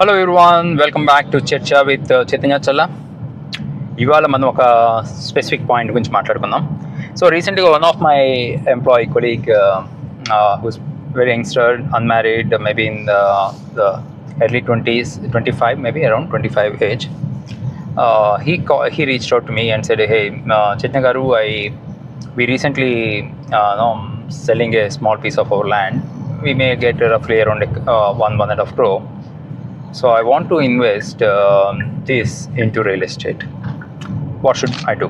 Hello everyone, welcome back to Charcha with Chaitanya Challa. ఇవాళ మనం ఒక స్పెసిఫిక్ పాయింట్ గురించి మాట్లాడుకుందాం. సో రీసెంట్గా one of my employee colleague whose very youngster, unmarried, maybe in the early 20s, 25, maybe around 25 age. He reached out to me and said, hey, Chaitanya garu, we recently selling a small piece of our land. We may get roughly around 1.5 crore. So I want to invest this into real estate. What should I do?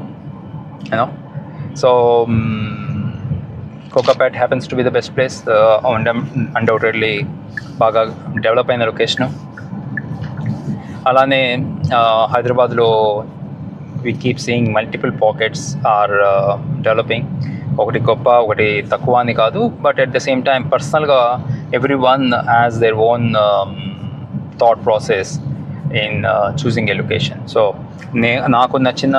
So Kokapet happens to be the best place. Undoubtedly, baga develop in the location. Alane Hyderabad lo we keep seeing multiple pockets are developing. ఒకటి గొప్ప ఒకటి తక్కువ అని కాదు, but at the same time పర్సనల్గా everyone has their own thought process in choosing a location. So నాకు నచ్చిన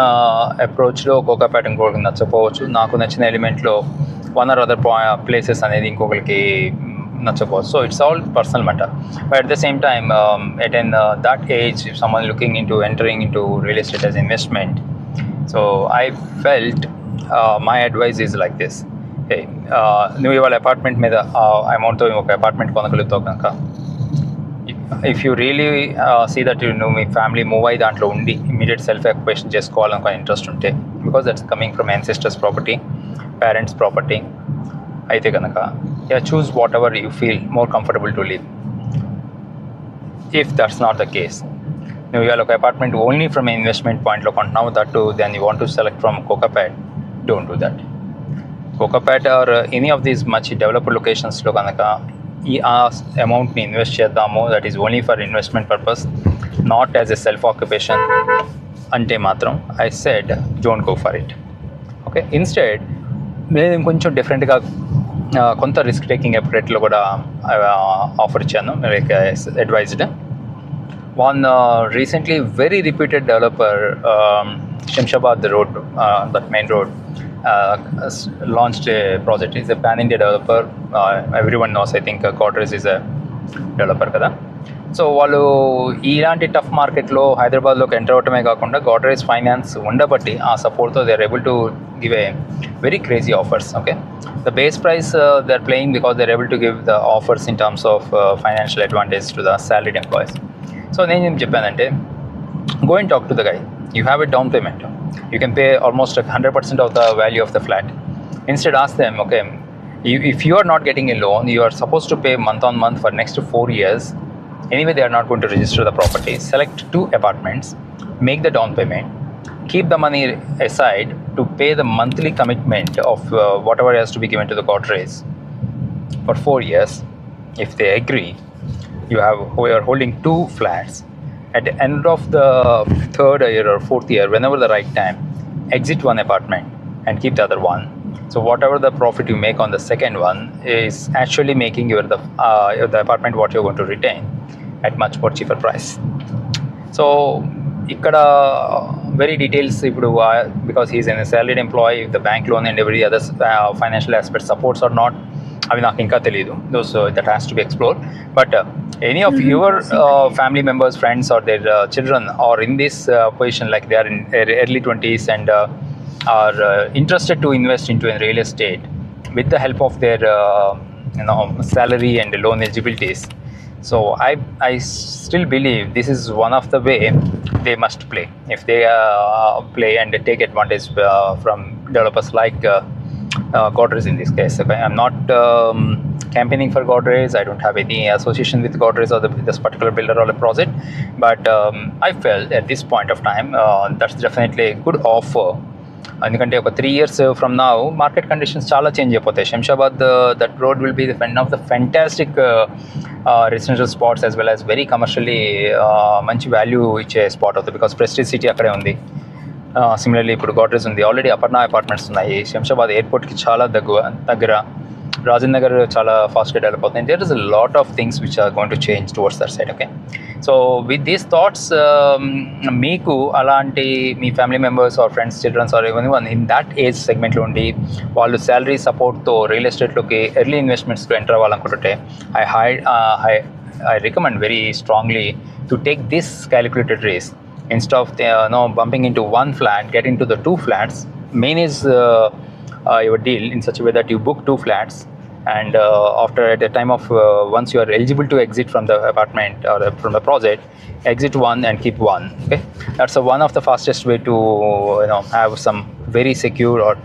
అప్రోచ్లో కోకాపేట ఇంకొకరికి నచ్చకపోవచ్చు, నాకు నచ్చిన ఎలిమెంట్లో వన్ ఆర్ అదర్ ప్లేసెస్ అనేది ఇంకొకరికి నచ్చకపోవచ్చు. So it's all personal matter. But at the same time at an that age if someone looking in to entering in to real estate as investment, so I felt my advice is like this. నువ్వు ఇవాళ apartment మీద అమౌంట్తో ఒక apartment కొనగలుగుతావు కనుక, if you really see that నువ్వు మీ family move అయ్యి దాంట్లో ఉండి ఇమీడియట్ సెల్ఫ్ ఆక్యుపేషన్ చేసుకోవాలనుకో ఇంట్రెస్ట్ ఉంటే, because that's coming from ancestors property, parents property అయితే కనుక choose whatever you feel more comfortable to live. If that's not the case, నువ్వు ఇవాళ ఒక అపార్ట్మెంట్ ఓన్లీ ఫ్రమ్ ఇన్వెస్ట్మెంట్ పాయింట్లో కొంటున్నావు, that too then you want to select from Kokapet, don't do that. Kokapet or any of these మంచి developed లొకేషన్స్లో కనుక ఈ అమౌంట్ని invest చేద్దాము, that is only for investment purpose, not as a self occupation అంటే మాత్రం I said don't go for it. Okay, instead నేను కొంచెం డిఫరెంట్గా కొంత రిస్క్ టేకింగ్ రేట్లో కూడా ఆఫర్ ఇచ్చాను, like advised. One recently very reputed developer, Shamshabad road, that main road, launched a project. He's a pan-India developer. Everyone knows, I think, Godrej is a developer కదా. So వాళ్ళు ఇలాంటి tough మార్కెట్లో హైదరాబాద్లోకి enter అవటమే కాకుండా Godrej finance ఉండబట్టి ఆ సపోర్ట్తో they are able to give a very crazy offers. Okay, the base price they are playing because they are able to give the offers in terms of financial advantage to the salaried employees. So నేను ఏం చెప్పానంటే, go and talk to the guy. You have a down payment. You can pay almost 100% of the value of the flat. Instead, ask them, okay, if you are not getting a loan, you are supposed to pay month on month for next 4 years. Anyway, they are not going to register the property. Select 2 apartments, make the down payment, keep the money aside to pay the monthly commitment of whatever has to be given to the Godrej for 4 years. If they agree, you are holding 2 flats. At the end of the 3rd year or 4th year, whenever the right time, exit one apartment and keep the other one. So whatever the profit you make on the second one is actually making the apartment what you're going to retain at much more cheaper price. So ikkada very details ipudu, because he's a salaried employee, the bank loan and every other financial aspect supports or not, అవి నాకు ఇంకా తెలియదు. Those that has to be explored. But any of your family members, friends or their children are in this position, like they are in early 20s and are interested to invest into real estate with the help of their salary and loan eligibilities. So I still believe this is one of the way they must play. If they play and take advantage from developers like Godrej in this case. Okay, I'm not campaigning for Godrej. I don't have any association with Godrej or this particular builder or a project. But I felt at this point of time that's definitely a good offer. ఎందుకంటే ఒక 3 years from now market conditions చాలా change అయిపోతాయి. Shamshabad, that road will be one of the fantastic residential spots as well as very commercially మంచి value ఇచ్చే spot అవుతుంది, because prestige city అక్కడే ఉంది. Similarly ఇప్పుడు గోడ్రేజ్ ఉంది, ఆల్రెడీ అపర్ణ అపార్ట్మెంట్స్ ఉన్నాయి, శంషాబాద్ ఎయిర్పోర్ట్కి చాలా దగ్గర, రాజేంద్ర నగర్ చాలా ఫాస్ట్గా డెవలప్ అవుతుంది. There is a lot of things which are going to change towards that side. Okay, so with these thoughts మీకు అలాంటి మీ family members or friends childrens or everyone in that age సెగ్మెంట్లో ఉండి వాళ్ళు శాలరీ సపోర్ట్తో real ఎస్టేట్లోకి early ఇన్వెస్ట్మెంట్స్లో enter అవ్వాలనుకుంటుంటే I recommend very strongly to take this calculated risk instead of bumping into one flat, get into the two flats. Main is your deal in such a way that you book two flats, and after at the time of once you are eligible to exit from the apartment or from the project, exit one and keep one. Okay, that's one of the fastest way to have some very secure or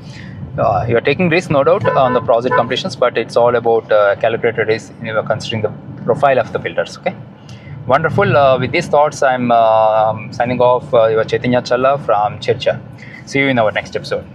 you are taking risk, no doubt, on the project completions, but it's all about calculated risk considering the profile of the builders. Okay, wonderful. With these thoughts, I'm signing off. Your Chaitanya Challa from Charcha. See you in our next episode.